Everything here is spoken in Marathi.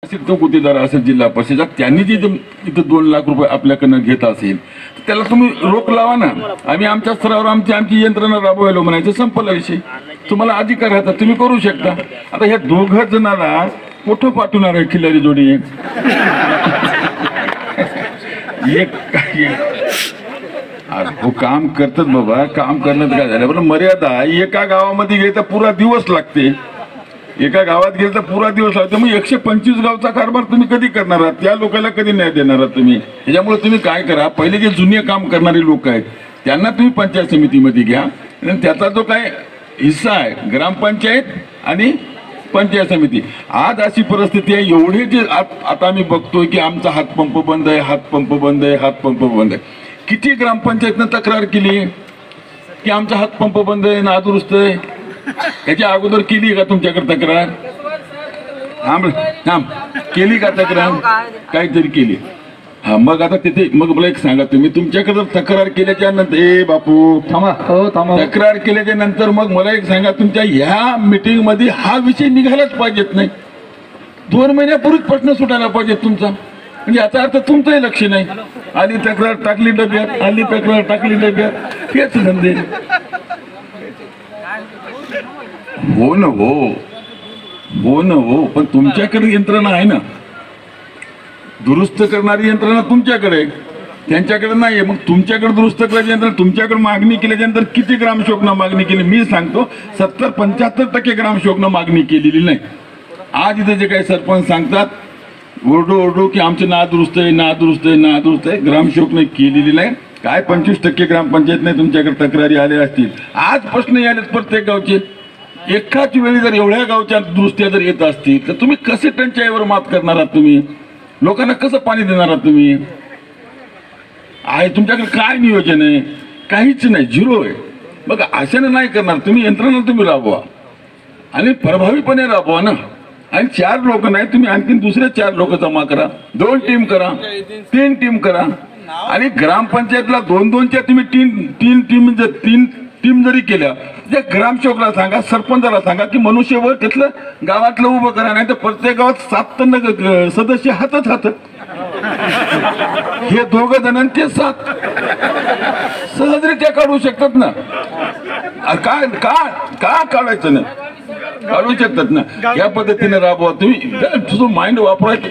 तो गुत्तेदार असेल जिल्हा परिषद त्यांनी जे इथं 2 लाख रुपये आपल्याकडनं घेत असेल तर त्याला तुम्ही रोख लावा ना. आम्ही आमच्या स्तरावर आमची यंत्रणा राबवायला म्हणायचं, संपला विषय. तुम्हाला अधिकार आहे, तुम्ही करू शकता. आता ह्या 2 जणाला कुठं पाठवणार आहे खिलारी जोडी? हो काम करतात बाबा, काम करण्यात काय झालं बरं. मर्यादा एका गावामध्ये गेली तर पुरा दिवस लागते, एका गावात गेलं तर पुरा दिवस लागतो. मग 125 गावचा कारभार तुम्ही कधी करणार आहात? त्या लोकांना कधी न्याय देणार आहात तुम्ही? त्याच्यामुळे तुम्ही काय करा, पहिले जे जुने काम करणारे लोक आहेत त्यांना तुम्ही पंचायत समितीमध्ये घ्या. आणि त्याचा जो काय हिस्सा आहे ग्रामपंचायत आणि पंचायत समिती. आज अशी परिस्थिती आहे, एवढे जे आता आम्ही बघतोय की आमचा हातपंप बंद आहे, हातपंप बंद आहे, हातपंप बंद आहे. किती ग्रामपंचायतनं तक्रार केली की आमचा हातपंप बंद आहे, नादुरुस्त आहे? त्याच्या अगोदर केली का तुमच्याकडे तक्रार? थांब केली का तक्रार? काहीतरी केली. हा मग आता तिथे मग मला एक सांगा, तुम्ही तुमच्याकडे तक्रार केल्याच्या नंतर बापू थांबा, तक्रार केल्याच्या नंतर मग मला एक सांगा, तुमच्या ह्या मीटिंग मध्ये हा विषय निघालाच पाहिजेत नाही? 2 महिन्यापूर्वीच प्रश्न सुटायला पाहिजे तुमचा. म्हणजे याचा अर्थ तुमचंही लक्ष नाही. आली तक्रार टाकली डब्यात, आली तक्रार टाकली डब्यात, तेच धंदे. हो ना, हो ना, हो. पण तुमच्याकडे यंत्रणा आहे ना, दुरुस्त करणारी यंत्रणा तुमच्याकडे, त्यांच्याकडे नाहीये. मग तुमच्याकडे दुरुस्त करायची यंत्रणा, तुमच्याकडे मागणी केल्याच्यानंतर किती ग्रामसेवकनं मागणी केली? मी सांगतो 70-75% ग्रामसेवकनं मागणी केलेली नाही. आज इथे जे काही सरपंच सांगतात ओरडू की आमचे नादुरुस्त आहे, नादुरुस्त आहे, नादुरुस्त आहे, ग्रामसेवकने केलेली नाही. काय 25% ग्रामपंचायतने तुमच्याकडे तक्रारी आल्या असतील. आज प्रश्न आलेत प्रत्येक गावचे. एकाच वेळी जर एवढ्या गावच्या दुरुस्त्या जर येत असतील तर तुम्ही कसे टंचाईवर मात करणार आहात? तुम्ही लोकांना कसं पाणी देणार आहात? तुम्ही आहे तुमच्याकडे काय नियोजन आहे? काहीच नाही, झिरो आहे. बघा अशाने नाही करणार. तुम्ही यंत्रणा तुम्ही राबवा आणि प्रभावीपणे राबवा ना. आणि 4 लोक नाही, तुम्ही आणखीन दुसरे 4 लोक जमा करा, 2 टीम करा, 3 टीम करा. आणि ग्रामपंचायतला 2-2च्या तुम्ही 3 टीम जरी केल्या, त्या ग्रामसेवकला सांगा, सरपंचाला सांगा की मनुष्यबळ तिथलं गावातलं उभं करा. नाही तर प्रत्येक गावात 7 सदस्य हातात हे 2 जणांचे 7 सहजरित्या काढू शकतात ना. का काढायचं नाही? काढू शकतात ना. या पद्धतीने राबवा तुम्ही. तुझं माइंड वापरायचं.